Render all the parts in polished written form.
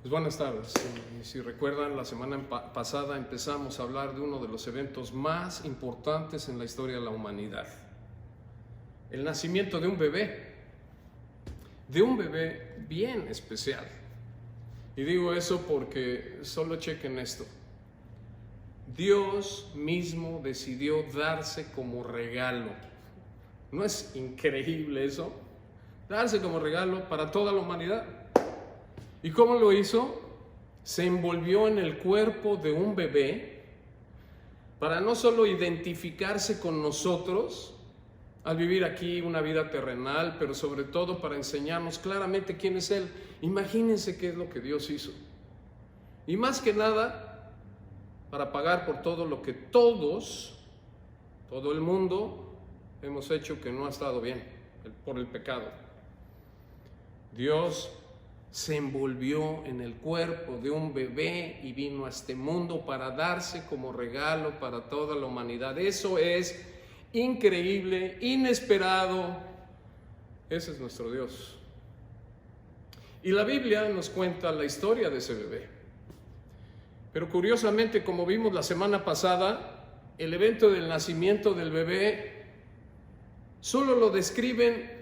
Pues buenas tardes. Si recuerdan, la semana pasada empezamos a hablar de uno de los eventos más importantes en la historia de la humanidad. El nacimiento de un bebé bien especial. Y digo eso porque solo chequen esto. Dios mismo decidió darse como regalo. ¿No es increíble eso? Darse como regalo para toda la humanidad. ¿Y cómo lo hizo? Se envolvió en el cuerpo de un bebé para no solo identificarse con nosotros al vivir aquí una vida terrenal, pero sobre todo para enseñarnos claramente quién es Él. Imagínense qué es lo que Dios hizo. Y más que nada, para pagar por todo lo que todo el mundo hemos hecho que no ha estado bien, por el pecado. Dios se envolvió en el cuerpo de un bebé y vino a este mundo para darse como regalo para toda la humanidad. Eso es increíble, inesperado. Ese es nuestro Dios. Y la Biblia nos cuenta la historia de ese bebé. Pero curiosamente, como vimos la semana pasada, el evento del nacimiento del bebé solo lo describen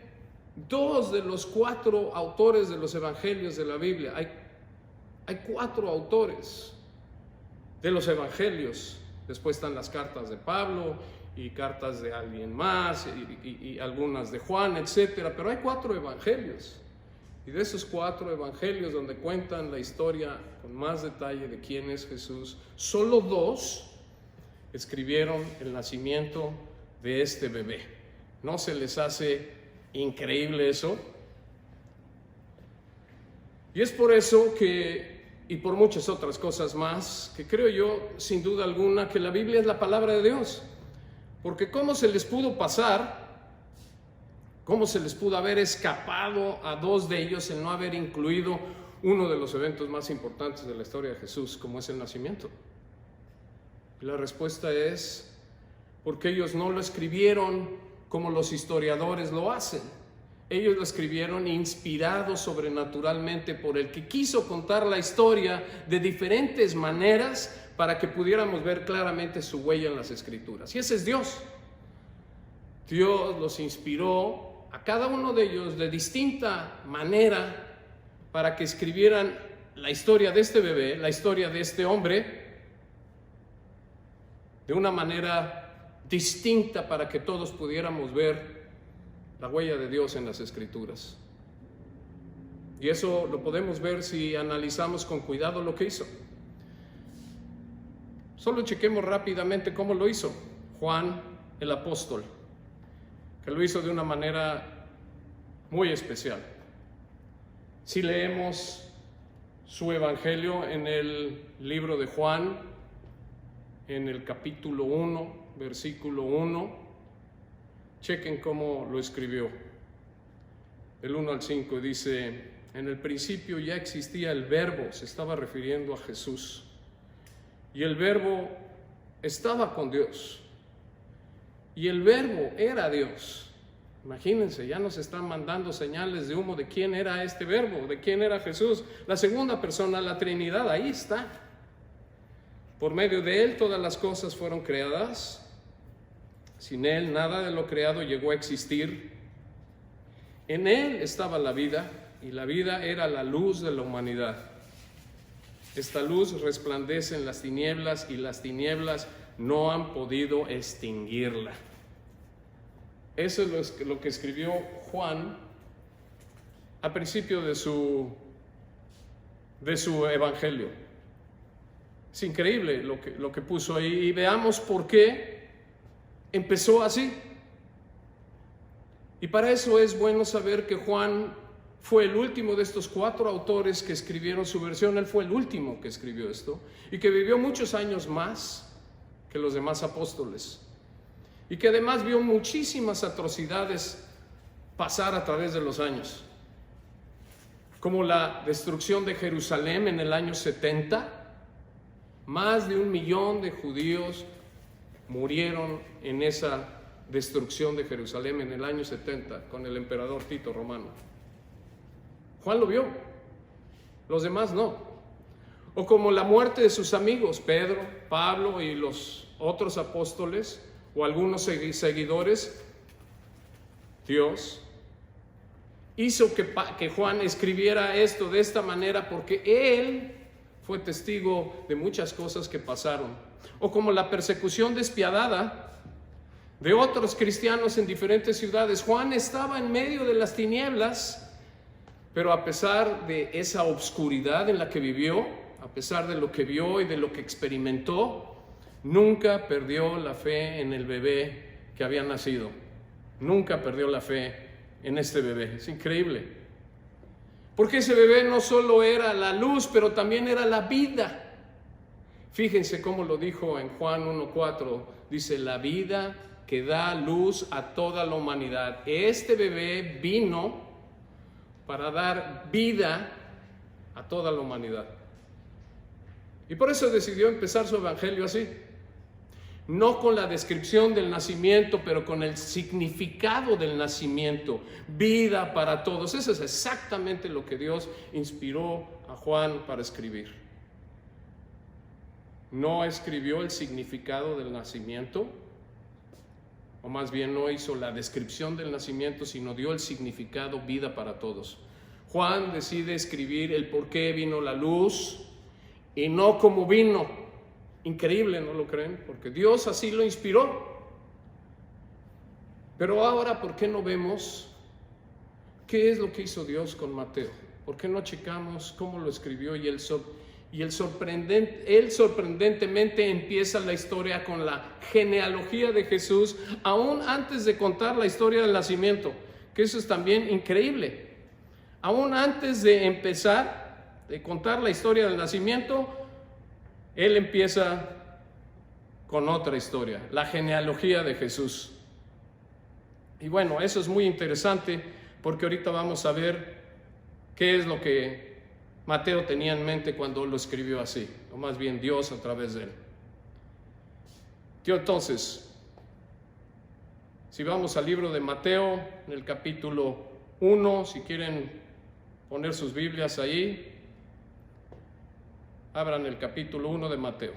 2 de los 4 autores de los evangelios de la Biblia. Hay 4 autores de los evangelios. Después están las cartas de Pablo y cartas de alguien más y algunas de Juan, etcétera. Pero hay 4 evangelios. Y de esos 4 evangelios donde cuentan la historia con más detalle de quién es Jesús, solo 2 escribieron el nacimiento de este bebé. ¿No se les hace increíble eso? Y es por eso que, y por muchas otras cosas más, que creo yo, sin duda alguna, que la Biblia es la palabra de Dios. Porque ¿cómo se les pudo pasar? ¿Cómo se les pudo haber escapado a 2 de ellos el no haber incluido uno de los eventos más importantes de la historia de Jesús, como es el nacimiento? Y la respuesta es porque ellos no lo escribieron como los historiadores lo hacen. Ellos lo escribieron inspirados sobrenaturalmente por el que quiso contar la historia de diferentes maneras para que pudiéramos ver claramente su huella en las Escrituras. Y ese es Dios. Dios los inspiró a cada uno de ellos de distinta manera para que escribieran la historia de este bebé, la historia de este hombre, de una manera distinta para que todos pudiéramos ver la huella de Dios en las Escrituras. Y eso lo podemos ver si analizamos con cuidado lo que hizo. Solo chequemos rápidamente cómo lo hizo Juan el apóstol, que lo hizo de una manera muy especial. Si leemos su evangelio en el libro de Juan, en el capítulo 1, versículo 1, chequen cómo lo escribió. Del 1 al 5 dice: en el principio ya existía el Verbo, se estaba refiriendo a Jesús, y el Verbo estaba con Dios, y el Verbo era Dios. Imagínense, ya nos están mandando señales de humo de quién era este Verbo, de quién era Jesús, la segunda persona, la Trinidad, ahí está. Por medio de Él todas las cosas fueron creadas. Sin Él nada de lo creado llegó a existir. En Él estaba la vida, y la vida era la luz de la humanidad. Esta luz resplandece en las tinieblas, y las tinieblas no han podido extinguirla. Eso es lo que escribió Juan al principio de su evangelio. Es increíble lo que puso ahí, y veamos por qué empezó así. Y para eso es bueno saber que Juan fue el último de estos 4 autores que escribieron su versión. Él fue el último que escribió esto, y que vivió muchos años más que los demás apóstoles, y que además vio muchísimas atrocidades pasar a través de los años, como la destrucción de Jerusalén en el año 70. Más de 1 millón de judíos murieron en esa destrucción de Jerusalén en el año 70 con el emperador Tito Romano. Juan lo vio, los demás no. o como la muerte de sus amigos, Pedro, Pablo y los otros apóstoles, o algunos seguidores. Dios hizo que Juan escribiera esto de esta manera porque él fue testigo de muchas cosas que pasaron, o como la persecución despiadada de otros cristianos en diferentes ciudades. Juan estaba en medio de las tinieblas, pero a pesar de esa obscuridad en la que vivió, a pesar de lo que vio y de lo que experimentó, nunca perdió la fe en el bebé que había nacido. Nunca perdió la fe en este bebé. Es increíble. Porque ese bebé no solo era la luz, pero también era la vida. Fíjense cómo lo dijo en Juan 1:4. Dice, la vida que da luz a toda la humanidad. Este bebé vino para dar vida a toda la humanidad. Y por eso decidió empezar su evangelio así. No con la descripción del nacimiento, pero con el significado del nacimiento. Vida para todos. Eso es exactamente lo que Dios inspiró a Juan para escribir. No escribió el significado del nacimiento, o más bien no hizo la descripción del nacimiento, sino dio el significado, vida para todos. Juan decide escribir el por qué vino la luz y no cómo vino. Increíble, ¿no lo creen? Porque Dios así lo inspiró. Pero ahora, ¿por qué no vemos qué es lo que hizo Dios con Mateo? ¿Por qué no checamos cómo lo escribió? Y él sorprendentemente empieza la historia con la genealogía de Jesús, aún antes de contar la historia del nacimiento, que eso es también increíble. Aún antes de empezar de contar la historia del nacimiento, él empieza con otra historia, la genealogía de Jesús. Y bueno, eso es muy interesante porque ahorita vamos a ver qué es lo que Mateo tenía en mente cuando lo escribió así, o más bien Dios a través de él. Entonces, si vamos al libro de Mateo, en el capítulo 1, si quieren poner sus Biblias ahí, abran el capítulo 1 de Mateo.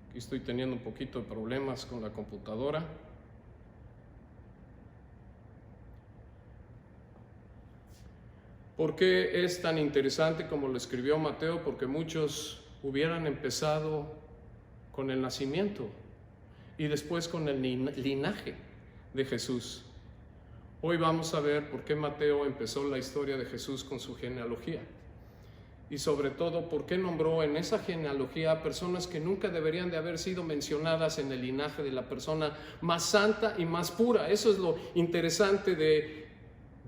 Aquí estoy teniendo un poquito de problemas con la computadora. ¿Por qué es tan interesante como lo escribió Mateo? Porque muchos hubieran empezado con el nacimiento y después con el linaje de Jesús. Hoy vamos a ver por qué Mateo empezó la historia de Jesús con su genealogía. Y sobre todo, por qué nombró en esa genealogía a personas que nunca deberían de haber sido mencionadas en el linaje de la persona más santa y más pura. Eso es lo interesante de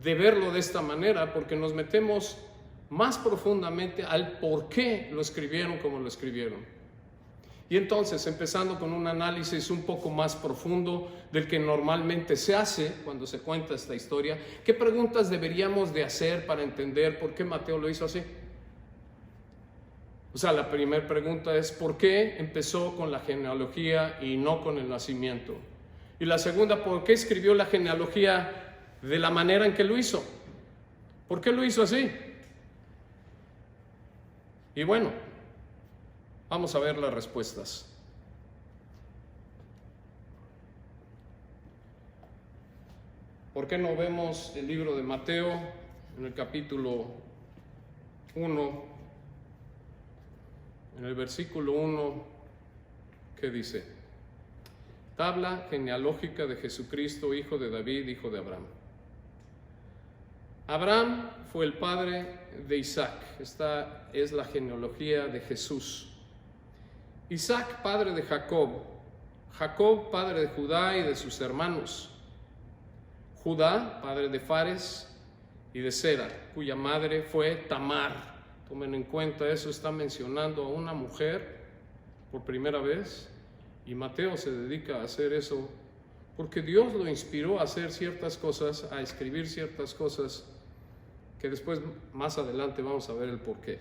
verlo de esta manera, porque nos metemos más profundamente al por qué lo escribieron como lo escribieron. Y entonces, empezando con un análisis un poco más profundo del que normalmente se hace cuando se cuenta esta historia, ¿qué preguntas deberíamos de hacer para entender por qué Mateo lo hizo así? O sea, la primera pregunta es ¿por qué empezó con la genealogía y no con el nacimiento? Y la segunda, ¿por qué escribió la genealogía de la manera en que lo hizo? ¿Por qué lo hizo así? Y bueno, vamos a ver las respuestas. ¿Por qué no vemos el libro de Mateo en el capítulo 1, en el versículo 1, que dice? Tabla genealógica de Jesucristo, hijo de David, hijo de Abraham. Abraham fue el padre de Isaac. Esta es la genealogía de Jesús. Isaac, padre de Jacob. Jacob, padre de Judá y de sus hermanos. Judá, padre de Fares y de Zera, cuya madre fue Tamar. Tomen en cuenta, eso está mencionando a una mujer por primera vez. Y Mateo se dedica a hacer eso porque Dios lo inspiró a hacer ciertas cosas, a escribir ciertas cosas que después, más adelante, vamos a ver el porqué.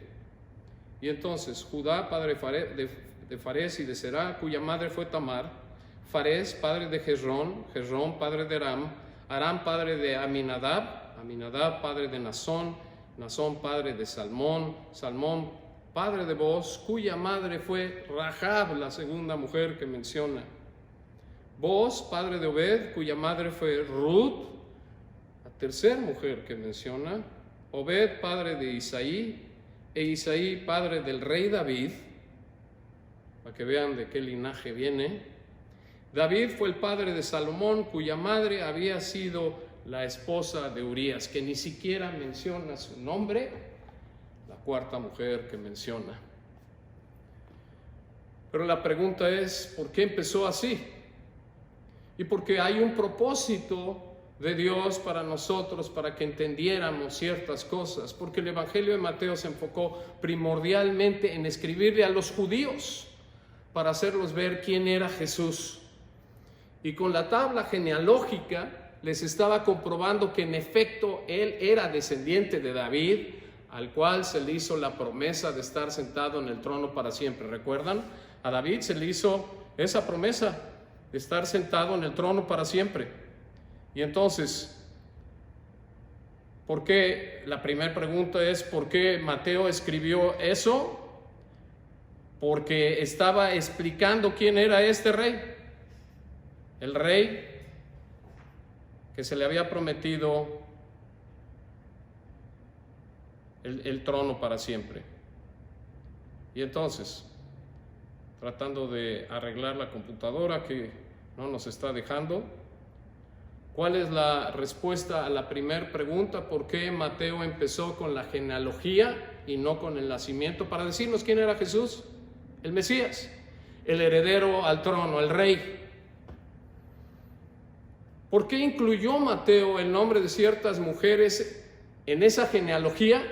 Y entonces, Judá, padre de Fares y de Zera, cuya madre fue Tamar. Fares, padre de Hezrón. Hezrón, padre de Aram. Aram, padre de Aminadab. Aminadab, padre de Nazón, Nazón, padre de Salmón, Salmón, padre de Booz, cuya madre fue Rahab, la segunda mujer que menciona. Booz, padre de Obed, cuya madre fue Ruth, la tercera mujer que menciona. Obed, padre de Isaí, e Isaí, padre del rey David, para que vean de qué linaje viene. David fue el padre de Salomón, cuya madre había sido la esposa de Urías, que ni siquiera menciona su nombre, la cuarta mujer que menciona. Pero la pregunta es, ¿por qué empezó así? Y porque hay un propósito de Dios para nosotros, para que entendiéramos ciertas cosas, porque el Evangelio de Mateo se enfocó primordialmente en escribirle a los judíos, para hacerlos ver quién era Jesús. Y con la tabla genealógica les estaba comprobando que en efecto él era descendiente de David, al cual se le hizo la promesa de estar sentado en el trono para siempre. ¿Recuerdan? A David se le hizo esa promesa de estar sentado en el trono para siempre. Y entonces, ¿por qué? La primera pregunta es, ¿por qué Mateo escribió eso? Porque estaba explicando quién era este rey. El rey que se le había prometido el trono para siempre. Y entonces, tratando de arreglar la computadora que no nos está dejando, ¿cuál es la respuesta a la primera pregunta? ¿Por qué Mateo empezó con la genealogía y no con el nacimiento? Para decirnos quién era Jesús, el Mesías, el heredero al trono, el rey. ¿Por qué incluyó Mateo el nombre de ciertas mujeres en esa genealogía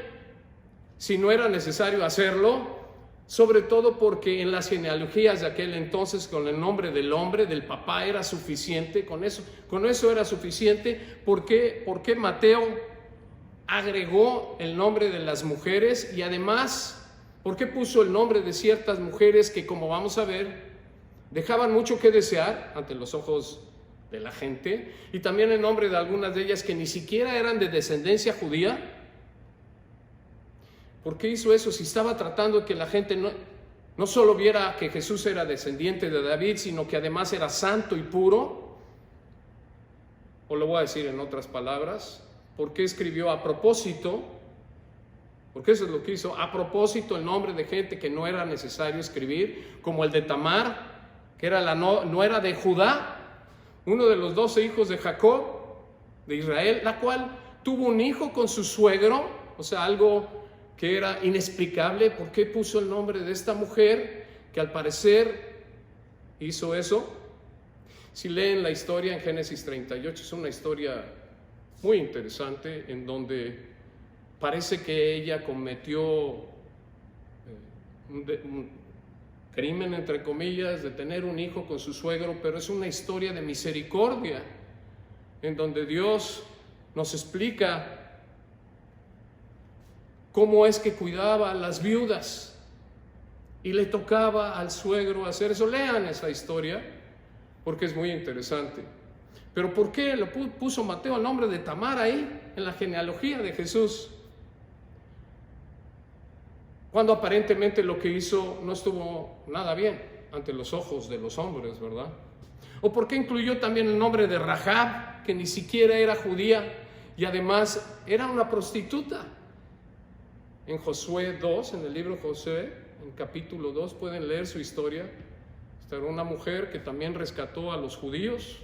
si no era necesario hacerlo? Sobre todo porque en las genealogías de aquel entonces con el nombre del hombre, del papá, era suficiente, con eso era suficiente. ¿Por qué Mateo agregó el nombre de las mujeres? Y además, ¿por qué puso el nombre de ciertas mujeres que, como vamos a ver, dejaban mucho que desear ante los ojos de la gente? Y también el nombre de algunas de ellas que ni siquiera eran de descendencia judía. ¿Por qué hizo eso si estaba tratando de que la gente no solo viera que Jesús era descendiente de David, sino que además era santo y puro? O lo voy a decir en otras palabras, ¿por qué escribió a propósito? Porque eso es lo que hizo, a propósito, el nombre de gente que no era necesario escribir, como el de Tamar, que era no era de Judá, uno de los 12 hijos de Jacob, de Israel, la cual tuvo un hijo con su suegro, o sea, algo que era inexplicable. ¿Por qué puso el nombre de esta mujer que al parecer hizo eso? Si leen la historia en Génesis 38, es una historia muy interesante en donde parece que ella cometió un crimen, entre comillas, de tener un hijo con su suegro, pero es una historia de misericordia, en donde Dios nos explica cómo es que cuidaba a las viudas y le tocaba al suegro hacer eso. Lean esa historia porque es muy interesante. Pero ¿por qué le puso Mateo el nombre de Tamar ahí en la genealogía de Jesús? Cuando aparentemente lo que hizo no estuvo nada bien ante los ojos de los hombres, ¿verdad? ¿O por qué incluyó también el nombre de Rahab, que ni siquiera era judía y además era una prostituta? En Josué 2, en el libro Josué, en capítulo 2, pueden leer su historia. Esta era una mujer que también rescató a los judíos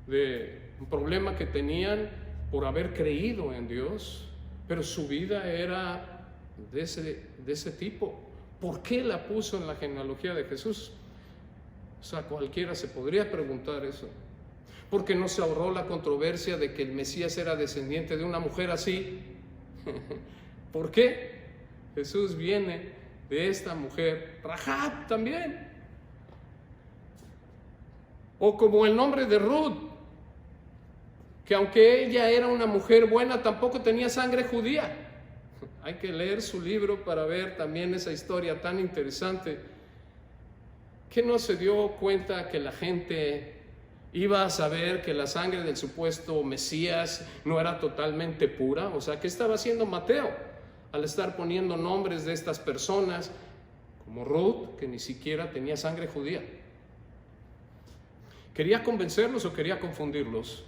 de un problema que tenían por haber creído en Dios, pero su vida era de ese tipo. ¿Por qué la puso en la genealogía de Jesús? O sea, cualquiera se podría preguntar eso. ¿Por qué no se ahorró la controversia de que el Mesías era descendiente de una mujer así? ¿Por qué? Jesús viene de esta mujer, Rahab también. O como el nombre de Ruth, que aunque ella era una mujer buena, tampoco tenía sangre judía. Hay que leer su libro para ver también esa historia tan interesante. ¿Que no se dio cuenta que la gente iba a saber que la sangre del supuesto Mesías no era totalmente pura. O sea, ¿qué estaba haciendo Mateo al estar poniendo nombres de estas personas como Ruth, que ni siquiera tenía sangre judía? ¿Quería convencerlos o quería confundirlos?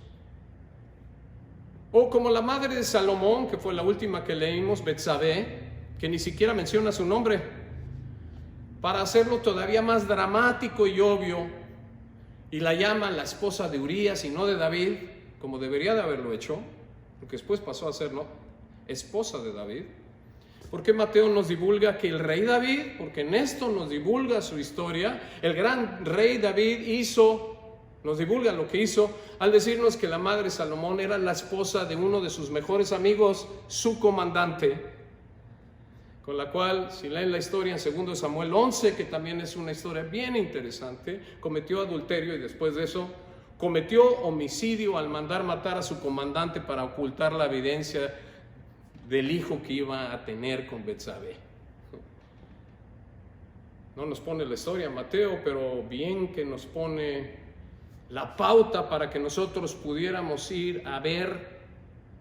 O como la madre de Salomón, que fue la última que leímos, Betsabé, que ni siquiera menciona su nombre, para hacerlo todavía más dramático y obvio, y la llama la esposa de Urías y no de David, como debería de haberlo hecho, porque después pasó a ser, ¿no?, esposa de David. ¿Por qué Mateo nos divulga que el rey David, porque en esto nos divulga su historia, el gran rey David nos divulga lo que hizo al decirnos que la madre Salomón era la esposa de uno de sus mejores amigos, su comandante, con la cual, si leen la historia en 2 Samuel 11, que también es una historia bien interesante, cometió adulterio y después de eso cometió homicidio al mandar matar a su comandante para ocultar la evidencia del hijo que iba a tener con Betsabé. No nos pone la historia Mateo, pero bien que nos pone la pauta para que nosotros pudiéramos ir a ver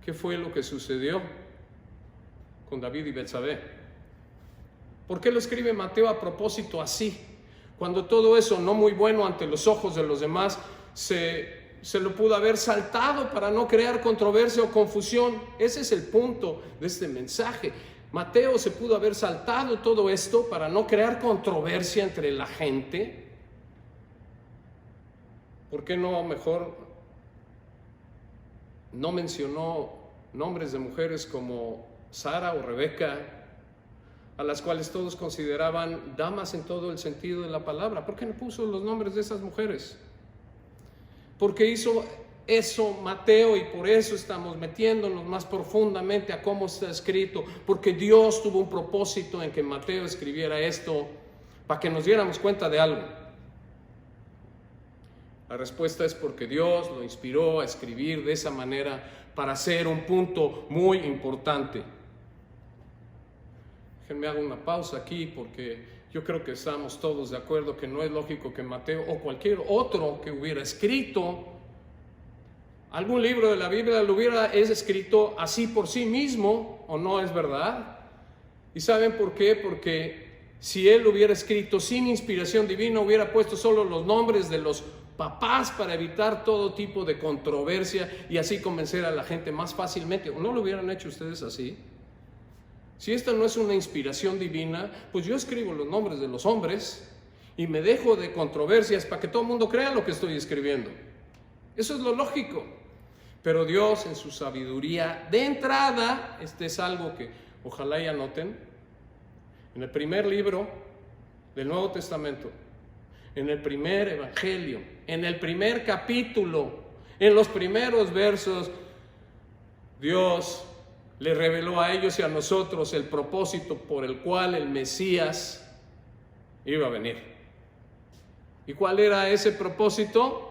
qué fue lo que sucedió con David y Betsabé. ¿Por qué lo escribe Mateo a propósito así? Cuando todo eso no muy bueno ante los ojos de los demás se lo pudo haber saltado para no crear controversia o confusión. Ese es el punto de este mensaje. Mateo se pudo haber saltado todo esto para no crear controversia entre la gente. ¿Por qué no mejor no mencionó nombres de mujeres como Sara o Rebeca, a las cuales todos consideraban damas en todo el sentido de la palabra? ¿Por qué no puso los nombres de esas mujeres? Porque hizo eso Mateo, y por eso estamos metiéndonos más profundamente a cómo está escrito, porque Dios tuvo un propósito en que Mateo escribiera esto, para que nos diéramos cuenta de algo. La respuesta es porque Dios lo inspiró a escribir de esa manera para hacer un punto muy importante. Déjenme hago una pausa aquí, porque yo creo que estamos todos de acuerdo que no es lógico que Mateo o cualquier otro que hubiera escrito algún libro de la Biblia lo hubiera escrito así por sí mismo, ¿o no es verdad? ¿Y saben por qué? Porque si él hubiera escrito sin inspiración divina, hubiera puesto solo los nombres de los papás para evitar todo tipo de controversia y así convencer a la gente más fácilmente. ¿O no lo hubieran hecho ustedes así? Si esta no es una inspiración divina, pues yo escribo los nombres de los hombres y me dejo de controversias para que todo el mundo crea lo que estoy escribiendo. Eso es lo lógico. Pero Dios, en su sabiduría de entrada, este es algo que ojalá y anoten, en el primer libro del Nuevo Testamento, en el primer evangelio, en el primer capítulo, en los primeros versos, Dios le reveló a ellos y a nosotros el propósito por el cual el Mesías iba a venir. ¿Y cuál era ese propósito?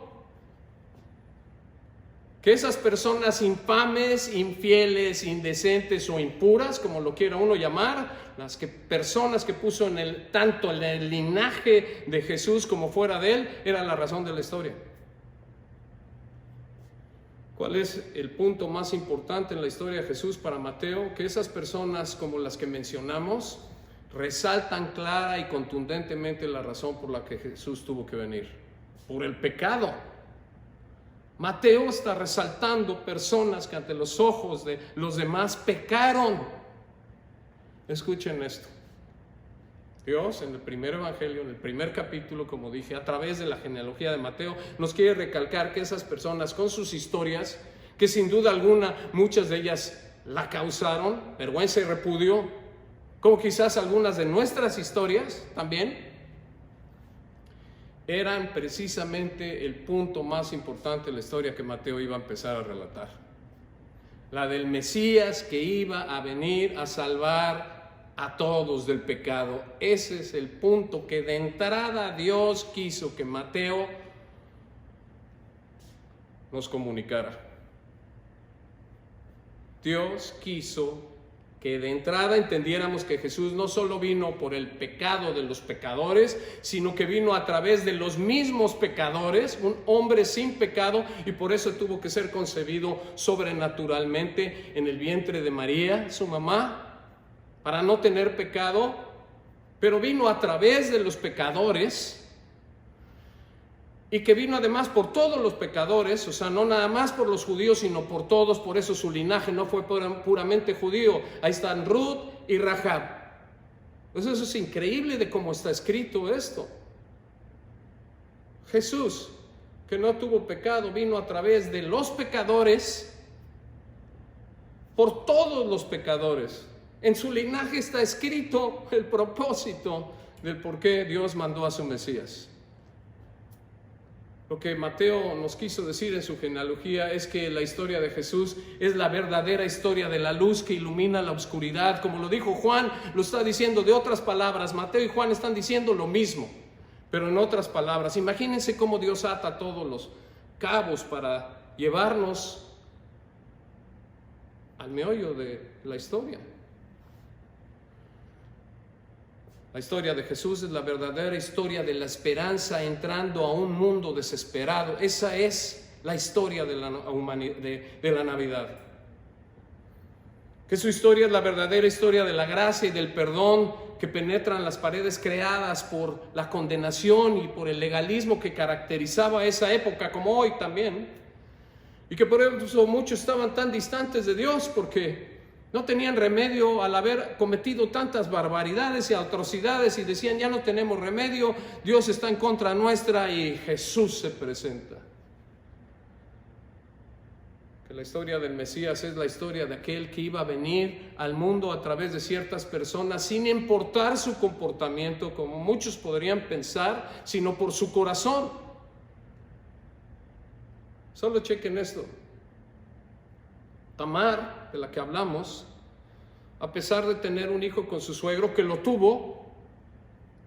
Que esas personas infames, infieles, indecentes o impuras, como lo quiera uno llamar, personas que puso tanto en el linaje de Jesús como fuera de él, era la razón de la historia. ¿Cuál es el punto más importante en la historia de Jesús para Mateo? Que esas personas como las que mencionamos resaltan clara y contundentemente la razón por la que Jesús tuvo que venir: por el pecado. Mateo está resaltando personas que ante los ojos de los demás pecaron. Escuchen esto. Dios, en el primer evangelio, en el primer capítulo, como dije, a través de la genealogía de Mateo, nos quiere recalcar que esas personas con sus historias, que sin duda alguna muchas de ellas la causaron, vergüenza y repudio, como quizás algunas de nuestras historias también, eran precisamente el punto más importante de la historia que Mateo iba a empezar a relatar. La del Mesías que iba a venir a salvar a todos del pecado. Ese es el punto que de entrada Dios quiso que Mateo nos comunicara. Dios quiso que de entrada entendiéramos que Jesús no solo vino por el pecado de los pecadores, sino que vino a través de los mismos pecadores, un hombre sin pecado, y por eso tuvo que ser concebido sobrenaturalmente en el vientre de María, su mamá, para no tener pecado, pero vino a través de los pecadores, y que vino además por todos los pecadores, o sea, no nada más por los judíos, sino por todos. Por eso su linaje no fue puramente judío. Ahí están Ruth y Rahab. Pues eso es increíble de cómo está escrito esto. Jesús, que no tuvo pecado, vino a través de los pecadores, por todos los pecadores. En su linaje está escrito el propósito del por qué Dios mandó a su Mesías. Lo que Mateo nos quiso decir en su genealogía es que la historia de Jesús es la verdadera historia de la luz que ilumina la oscuridad. Como lo dijo Juan, lo está diciendo de otras palabras. Mateo y Juan están diciendo lo mismo, pero en otras palabras. Imagínense cómo Dios ata todos los cabos para llevarnos al meollo de la historia. La historia de Jesús es la verdadera historia de la esperanza entrando a un mundo desesperado. Esa es la historia de la Navidad. Que su historia es la verdadera historia de la gracia y del perdón que penetran las paredes creadas por la condenación y por el legalismo que caracterizaba esa época, como hoy también. Y que por eso muchos estaban tan distantes de Dios porque no tenían remedio al haber cometido tantas barbaridades y atrocidades, y decían: ya no tenemos remedio, Dios está en contra nuestra, y Jesús se presenta. Que la historia del Mesías es la historia de aquel que iba a venir al mundo a través de ciertas personas, sin importar su comportamiento, como muchos podrían pensar, sino por su corazón. Solo chequen esto. Tamar, de la que hablamos, a pesar de tener un hijo con su suegro, que lo tuvo,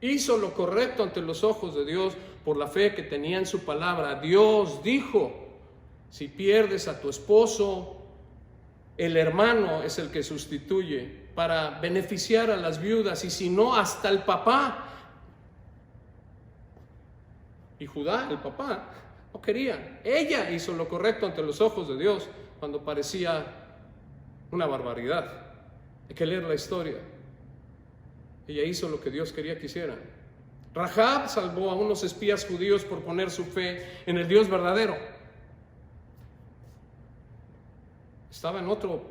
hizo lo correcto ante los ojos de Dios por la fe que tenía en su palabra. Dios dijo: si pierdes a tu esposo, el hermano es el que sustituye para beneficiar a las viudas, y si no, hasta el papá. Y Judá, el papá, no quería. Ella hizo lo correcto ante los ojos de Dios cuando parecía una barbaridad. Hay que leer la historia. Ella hizo lo que Dios quería que hiciera. Rahab salvó a unos espías judíos por poner su fe en el Dios verdadero. Estaba en otro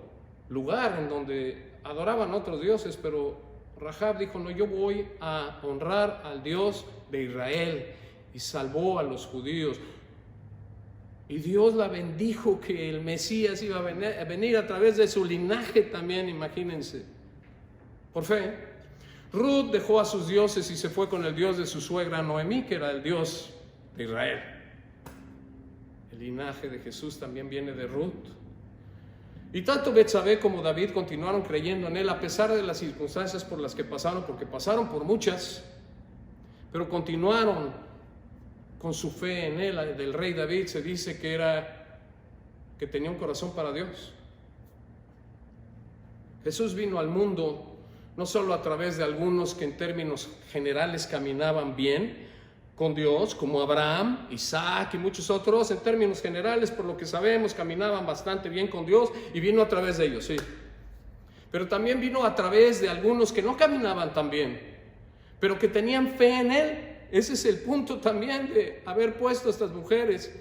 lugar en donde adoraban otros dioses, pero Rahab dijo: no, yo voy a honrar al Dios de Israel, y salvó a los judíos. Y Dios la bendijo, que el Mesías iba a venir a través de su linaje también, imagínense, por fe. Ruth dejó a sus dioses y se fue con el Dios de su suegra Noemí, que era el Dios de Israel. El linaje de Jesús también viene de Ruth. Y tanto Betsabé como David continuaron creyendo en él a pesar de las circunstancias por las que pasaron, porque pasaron por muchas, pero continuaron con su fe en él. Del rey David se dice que tenía un corazón para Dios. Jesús vino al mundo no solo a través de algunos que en términos generales caminaban bien con Dios, como Abraham, Isaac y muchos otros. En términos generales, por lo que sabemos, caminaban bastante bien con Dios, y vino a través de ellos, sí. Pero también vino a través de algunos que no caminaban tan bien, pero que tenían fe en él. Ese es el punto también de haber puesto a estas mujeres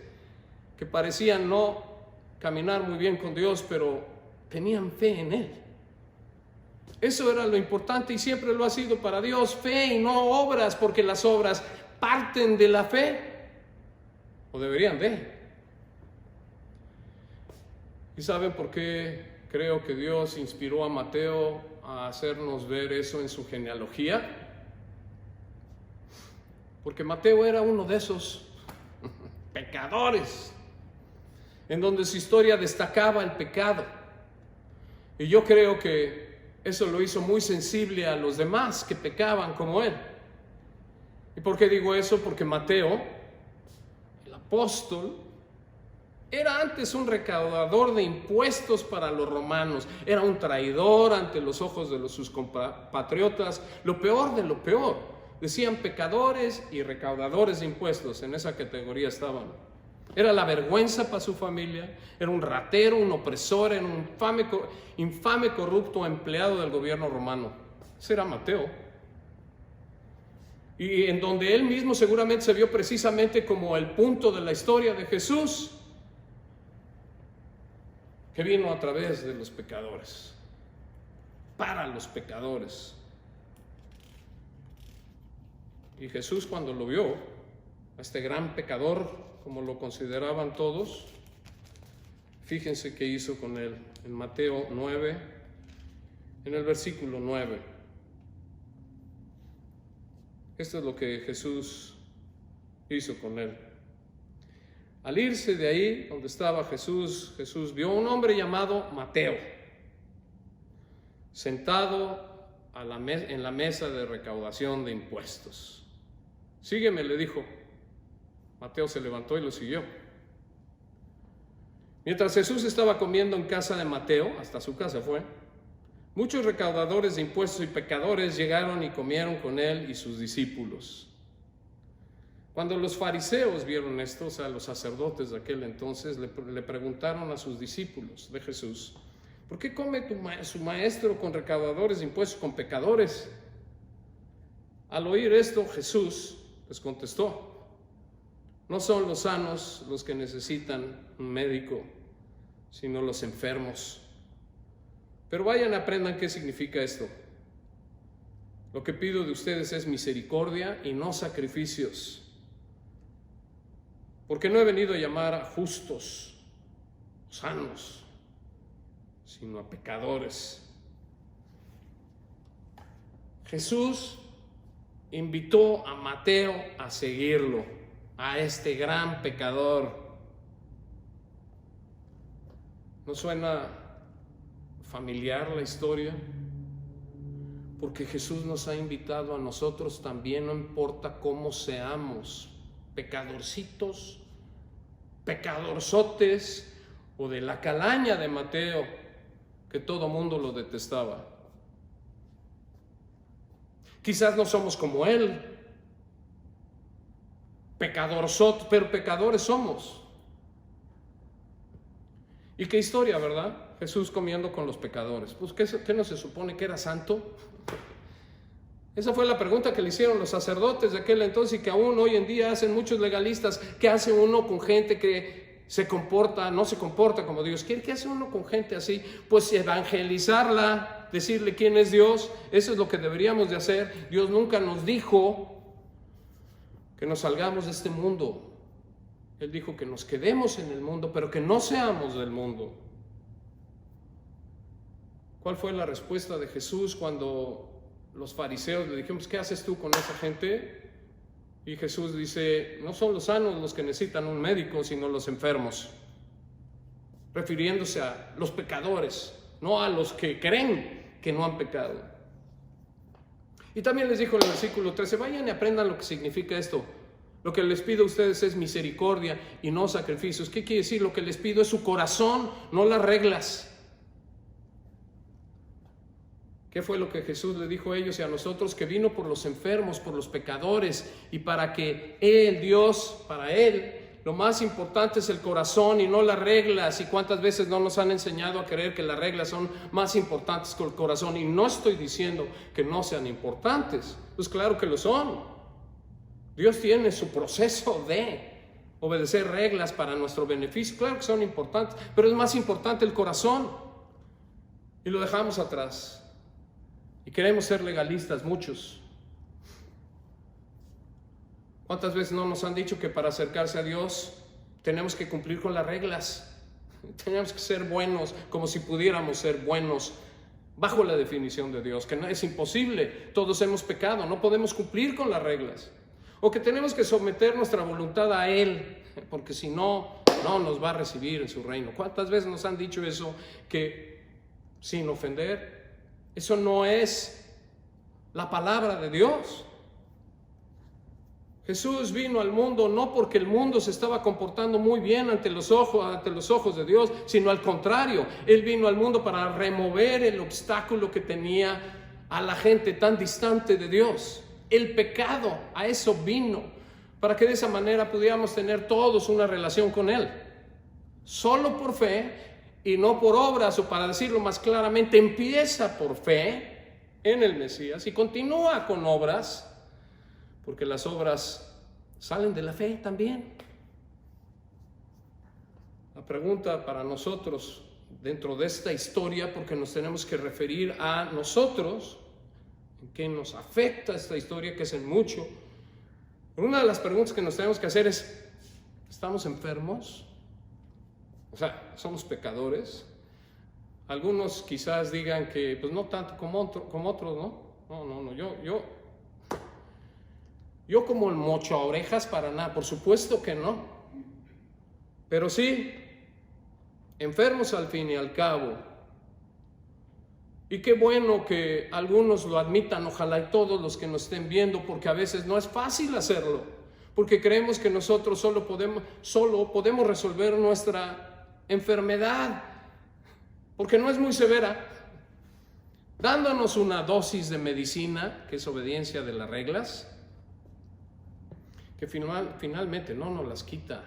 que parecían no caminar muy bien con Dios, pero tenían fe en él. Eso era lo importante, y siempre lo ha sido para Dios: fe y no obras, porque las obras parten de la fe, o deberían de. ¿Y saben por qué creo que Dios inspiró a Mateo a hacernos ver eso en su genealogía? Porque Mateo era uno de esos pecadores, en donde su historia destacaba el pecado. Y yo creo que eso lo hizo muy sensible a los demás que pecaban como él. ¿Y por qué digo eso? Porque Mateo, el apóstol, Era antes un recaudador de impuestos para los romanos. Era un traidor ante los ojos de sus compatriotas. Lo peor de lo peor. Decían pecadores y recaudadores de impuestos. En esa categoría estaban. Era la vergüenza para su familia. Era un ratero, un opresor, era un infame corrupto empleado del gobierno romano. Ese era Mateo. Y en donde él mismo seguramente se vio precisamente como el punto de la historia de Jesús, que vino a través de los pecadores, para los pecadores. Y Jesús, cuando lo vio, a este gran pecador, como lo consideraban todos, fíjense qué hizo con él. En Mateo 9, en el versículo 9. Esto es lo que Jesús hizo con él. Al irse de ahí, donde estaba Jesús, Jesús vio a un hombre llamado Mateo, sentado en la mesa de recaudación de impuestos. Sígueme, le dijo. Mateo se levantó y lo siguió. Mientras Jesús estaba comiendo en casa de Mateo, hasta su casa fue, muchos recaudadores de impuestos y pecadores llegaron y comieron con él y sus discípulos. Cuando los fariseos vieron esto, o sea, los sacerdotes de aquel entonces, le preguntaron a sus discípulos de Jesús: ¿por qué come su maestro con recaudadores de impuestos, con pecadores? Al oír esto, Jesús les contestó: no son los sanos los que necesitan un médico, sino los enfermos. Pero vayan, aprendan qué significa esto. Lo que pido de ustedes es misericordia y no sacrificios. Porque no he venido a llamar a justos, sanos, sino a pecadores. Jesús invitó a Mateo a seguirlo, a este gran pecador. ¿No suena familiar la historia? Porque Jesús nos ha invitado a nosotros también, no importa cómo seamos, pecadorcitos, pecadorzotes, o de la calaña de Mateo, que todo mundo lo detestaba. Quizás no somos como él, pecadorzotes, pero pecadores somos. ¿Y qué historia, verdad? Jesús comiendo con los pecadores. Pues ¿qué no se supone que era santo? Esa fue la pregunta que le hicieron los sacerdotes de aquel entonces y que aún hoy en día hacen muchos legalistas. ¿Qué hace uno con gente que no se comporta como Dios quiere? ¿Qué hace uno con gente así? Pues evangelizarla, decirle quién es Dios. Eso es lo que deberíamos de hacer. Dios nunca nos dijo que nos salgamos de este mundo. Él dijo que nos quedemos en el mundo, pero que no seamos del mundo. ¿Cuál fue la respuesta de Jesús cuando los fariseos le dijeron: ¿qué haces tú con esa gente? Y Jesús dice: no son los sanos los que necesitan un médico, sino los enfermos, refiriéndose a los pecadores, no a los que creen que no han pecado. Y también les dijo en el versículo 13: vayan y aprendan lo que significa esto. Lo que les pido a ustedes es misericordia y no sacrificios. ¿Qué quiere decir? Lo que les pido es su corazón, no las reglas. ¿Qué fue lo que Jesús le dijo a ellos y a nosotros? Que vino por los enfermos, por los pecadores, y para que Él, Dios, para Él, lo más importante es el corazón y no las reglas. Y cuántas veces no nos han enseñado a creer que las reglas son más importantes que el corazón. Y no estoy diciendo que no sean importantes, pues claro que lo son. Dios tiene su proceso de obedecer reglas para nuestro beneficio, claro que son importantes, pero es más importante el corazón. Y lo dejamos atrás. Y queremos ser legalistas, muchos. ¿Cuántas veces no nos han dicho que para acercarse a Dios tenemos que cumplir con las reglas? Tenemos que ser buenos, como si pudiéramos ser buenos bajo la definición de Dios, que no es imposible. Todos hemos pecado, no podemos cumplir con las reglas. O que tenemos que someter nuestra voluntad a Él, porque si no, no nos va a recibir en su reino. ¿Cuántas veces nos han dicho eso? Que sin ofender, eso no es la palabra de Dios. Jesús vino al mundo no porque el mundo se estaba comportando muy bien ante los ojos de Dios, sino al contrario. Él vino al mundo para remover el obstáculo que tenía a la gente tan distante de Dios. El pecado, a eso vino, para que de esa manera pudiéramos tener todos una relación con Él. Solo por fe y no por obras, o para decirlo más claramente, empieza por fe en el Mesías y continúa con obras, porque las obras salen de la fe también. La pregunta para nosotros dentro de esta historia, porque nos tenemos que referir a nosotros, en qué nos afecta esta historia, que es en mucho. Una de las preguntas que nos tenemos que hacer es: ¿estamos enfermos? O sea, ¿somos pecadores? Algunos quizás digan que pues no tanto como otros, ¿no? No, yo como el mocho a orejas para nada, por supuesto que no. Pero sí, enfermos al fin y al cabo. Y qué bueno que algunos lo admitan, ojalá y todos los que nos estén viendo, porque a veces no es fácil hacerlo, porque creemos que nosotros solo podemos resolver nuestra enfermedad, porque no es muy severa, dándonos una dosis de medicina, que es obediencia de las reglas, que finalmente no nos las quita.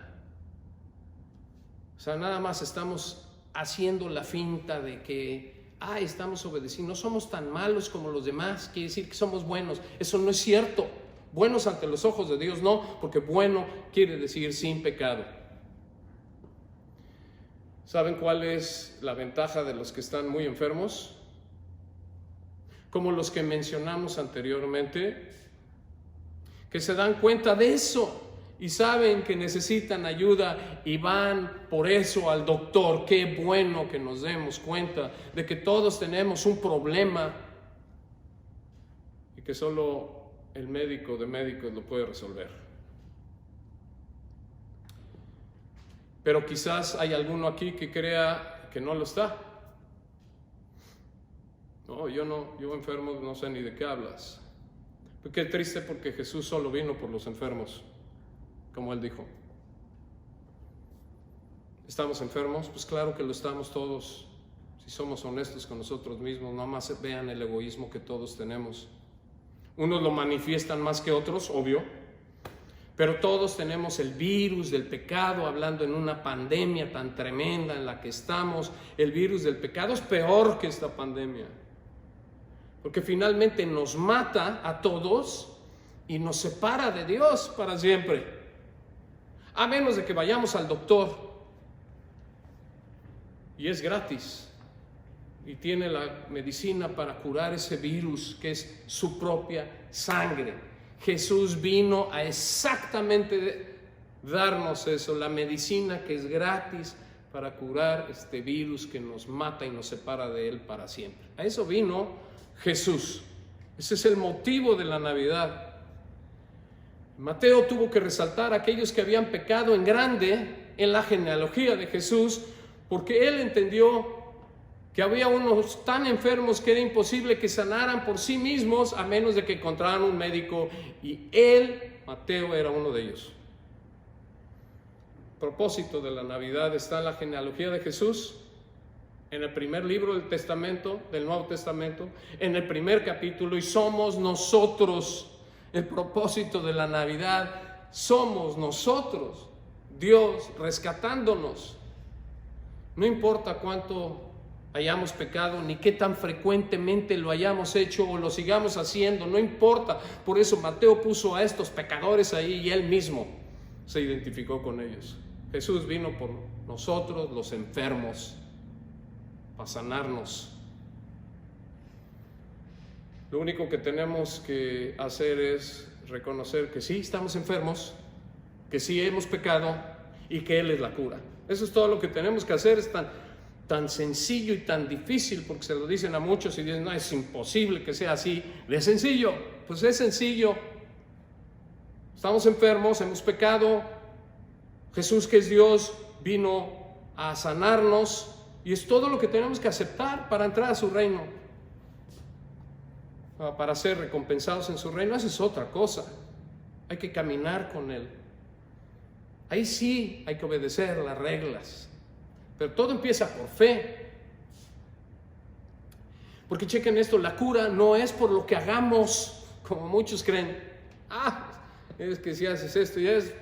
O sea, nada más estamos haciendo la finta de que estamos obedeciendo, no somos tan malos como los demás, quiere decir que somos buenos. Eso no es cierto. Buenos ante los ojos de Dios no, porque bueno quiere decir sin pecado. ¿Saben cuál es la ventaja de los que están muy enfermos? Como los que mencionamos anteriormente, que se dan cuenta de eso y saben que necesitan ayuda y van por eso al doctor. Qué bueno que nos demos cuenta de que todos tenemos un problema y que solo el médico de médicos lo puede resolver. Pero quizás hay alguno aquí que crea que no lo está. No, yo enfermo no sé ni de qué hablas. Qué triste, porque Jesús solo vino por los enfermos, como Él dijo. ¿Estamos enfermos? Pues claro que lo estamos todos. Si somos honestos con nosotros mismos, nada más vean el egoísmo que todos tenemos. Unos lo manifiestan más que otros, obvio, pero todos tenemos el virus del pecado, hablando en una pandemia tan tremenda en la que estamos. El virus del pecado es peor que esta pandemia, porque finalmente nos mata a todos y nos separa de Dios para siempre, a menos de que vayamos al doctor, y es gratis, y tiene la medicina para curar ese virus, que es su propia sangre. Jesús vino a exactamente darnos eso, la medicina que es gratis para curar este virus que nos mata y nos separa de Él para siempre. A eso vino Jesús. Ese es el motivo de la Navidad. Mateo tuvo que resaltar a aquellos que habían pecado en grande en la genealogía de Jesús, porque él entendió que había unos tan enfermos que era imposible que sanaran por sí mismos a menos de que encontraran un médico, y él, Mateo, era uno de ellos. El propósito de la Navidad está en la genealogía de Jesús, en el primer libro del Testamento, del Nuevo Testamento, en el primer capítulo, y somos nosotros. El propósito de la Navidad somos nosotros, Dios rescatándonos. No importa cuánto hayamos pecado, ni qué tan frecuentemente lo hayamos hecho o lo sigamos haciendo, no importa. Por eso Mateo puso a estos pecadores ahí y él mismo se identificó con ellos. Jesús vino por nosotros, los enfermos, para sanarnos. Lo único que tenemos que hacer es reconocer que sí estamos enfermos, que sí hemos pecado y que Él es la cura. Eso es todo lo que tenemos que hacer. Es tan sencillo y tan difícil, porque se lo dicen a muchos y dicen: no, es imposible que sea así de sencillo. Pues es sencillo. Estamos enfermos, hemos pecado. Jesús, que es Dios, vino a sanarnos, y es todo lo que tenemos que aceptar para entrar a su reino, para ser recompensados en su reino. Esa es otra cosa. hay que caminar con Él. Ahí sí hay que obedecer las reglas, pero todo empieza por fe. Porque chequen esto, la cura no es por lo que hagamos, como muchos creen. Es que si haces esto y es,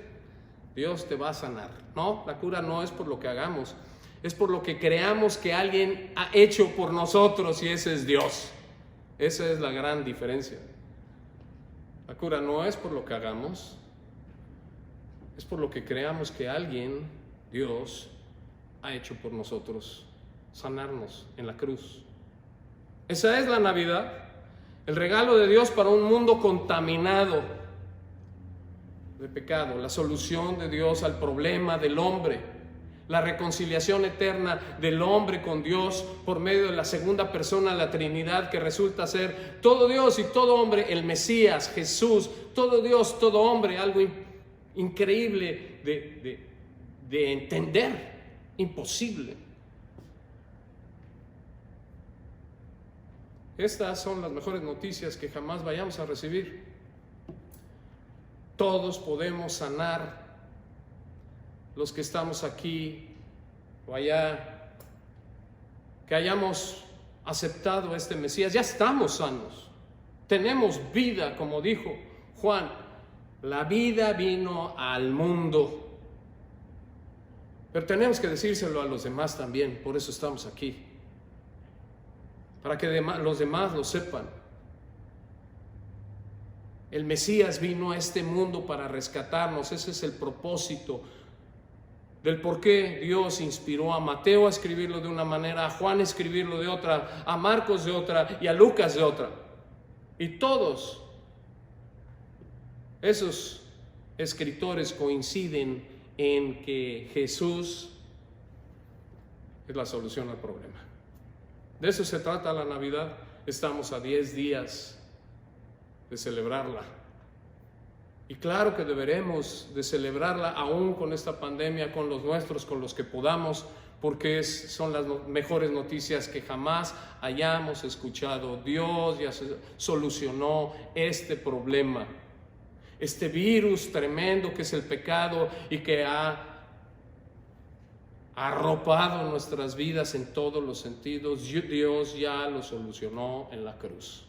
Dios te va a sanar. No, la cura no es por lo que hagamos, es por lo que creamos que alguien ha hecho por nosotros, y ese es Dios. Esa es la gran diferencia. La cura no es por lo que hagamos, es por lo que creamos que alguien, Dios, ha hecho por nosotros, sanarnos en la cruz. Esa es la Navidad, el regalo de Dios para un mundo contaminado de pecado, la solución de Dios al problema del hombre, la reconciliación eterna del hombre con Dios por medio de la segunda persona de la Trinidad, que resulta ser todo Dios y todo hombre, el Mesías, Jesús, todo Dios, todo hombre, algo increíble de entender, imposible. Estas son las mejores noticias que jamás vayamos a recibir. Todos podemos sanar, los que estamos aquí o allá, que hayamos aceptado a este Mesías, ya estamos sanos, tenemos vida, como dijo Juan, la vida vino al mundo, pero tenemos que decírselo a los demás también, por eso estamos aquí, para que los demás lo sepan. El Mesías vino a este mundo para rescatarnos. Ese es el propósito del por qué Dios inspiró a Mateo a escribirlo de una manera, a Juan a escribirlo de otra, a Marcos de otra y a Lucas de otra. Y todos esos escritores coinciden en que Jesús es la solución al problema. De eso se trata la Navidad. Estamos a 10 días de celebrarla. Y claro que deberemos de celebrarla aún con esta pandemia, con los nuestros, con los que podamos, porque son las mejores noticias que jamás hayamos escuchado. Dios ya solucionó este problema, este virus tremendo que es el pecado y que ha arropado nuestras vidas en todos los sentidos. Dios ya lo solucionó en la cruz.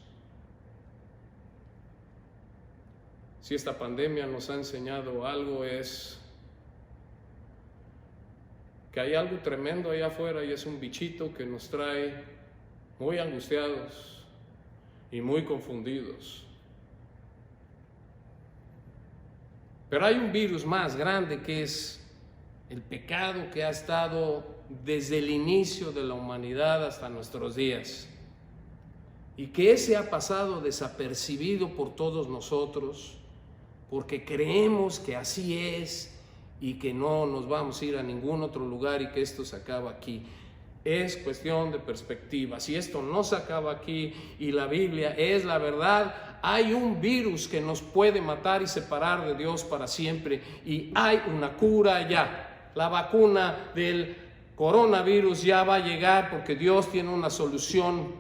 Si esta pandemia nos ha enseñado algo, es que hay algo tremendo allá afuera, y es un bichito que nos trae muy angustiados y muy confundidos. Pero hay un virus más grande, que es el pecado, que ha estado desde el inicio de la humanidad hasta nuestros días, y que ese ha pasado desapercibido por todos nosotros, porque creemos que así es y que no nos vamos a ir a ningún otro lugar y que esto se acaba aquí. Es cuestión de perspectiva. Si esto no se acaba aquí y la Biblia es la verdad, hay un virus que nos puede matar y separar de Dios para siempre, y hay una cura ya. La vacuna del coronavirus ya va a llegar, porque Dios tiene una solución.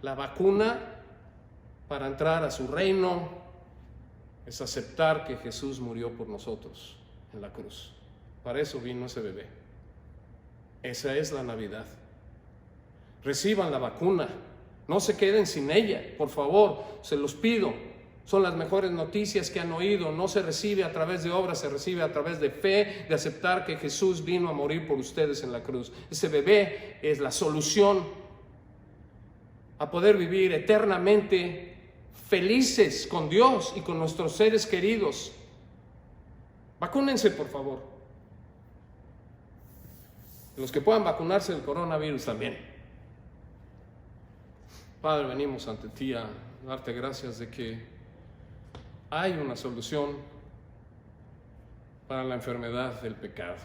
La vacuna para entrar a su reino es aceptar que Jesús murió por nosotros en la cruz. Para eso vino ese bebé. Esa es la Navidad. Reciban la vacuna, no se queden sin ella, por favor, se los pido. Son las mejores noticias que han oído. No se recibe a través de obras, se recibe a través de fe, de aceptar que Jesús vino a morir por ustedes en la cruz. Ese bebé es la solución a poder vivir eternamente felices con Dios y con nuestros seres queridos. Vacúnense, por favor. Los que puedan vacunarse del coronavirus también. Padre, venimos ante ti a darte gracias de que hay una solución para la enfermedad del pecado,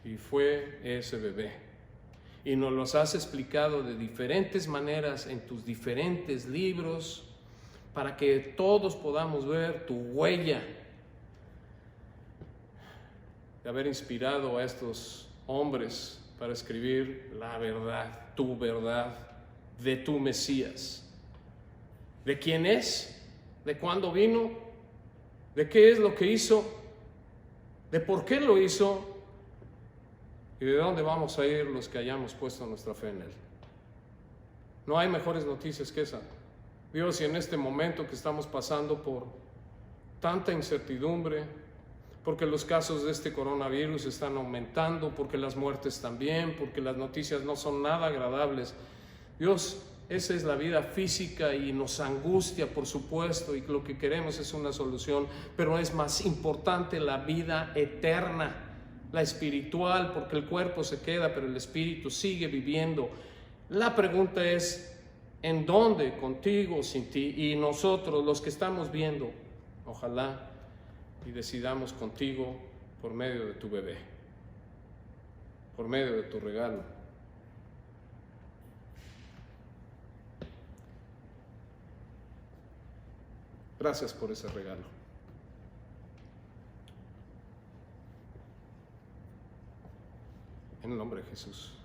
y fue ese bebé. Y nos los has explicado de diferentes maneras en tus diferentes libros, para que todos podamos ver tu huella de haber inspirado a estos hombres para escribir la verdad, tu verdad, de tu Mesías, de quién es de cuándo vino, de qué es lo que hizo, de por qué lo hizo y de dónde vamos a ir los que hayamos puesto nuestra fe en Él. No hay mejores noticias que esa. Dios, y en este momento que estamos pasando por tanta incertidumbre, porque los casos de este coronavirus están aumentando, porque las muertes también, porque las noticias no son nada agradables. Dios, esa es la vida física y nos angustia, por supuesto, y lo que queremos es una solución, pero es más importante la vida eterna, la espiritual, porque el cuerpo se queda, pero el espíritu sigue viviendo. La pregunta es, ¿en dónde? ¿Contigo o sin ti? Y nosotros, los que estamos viendo, ojalá y decidamos contigo por medio de tu bebé, por medio de tu regalo. Gracias por ese regalo. En el nombre de Jesús.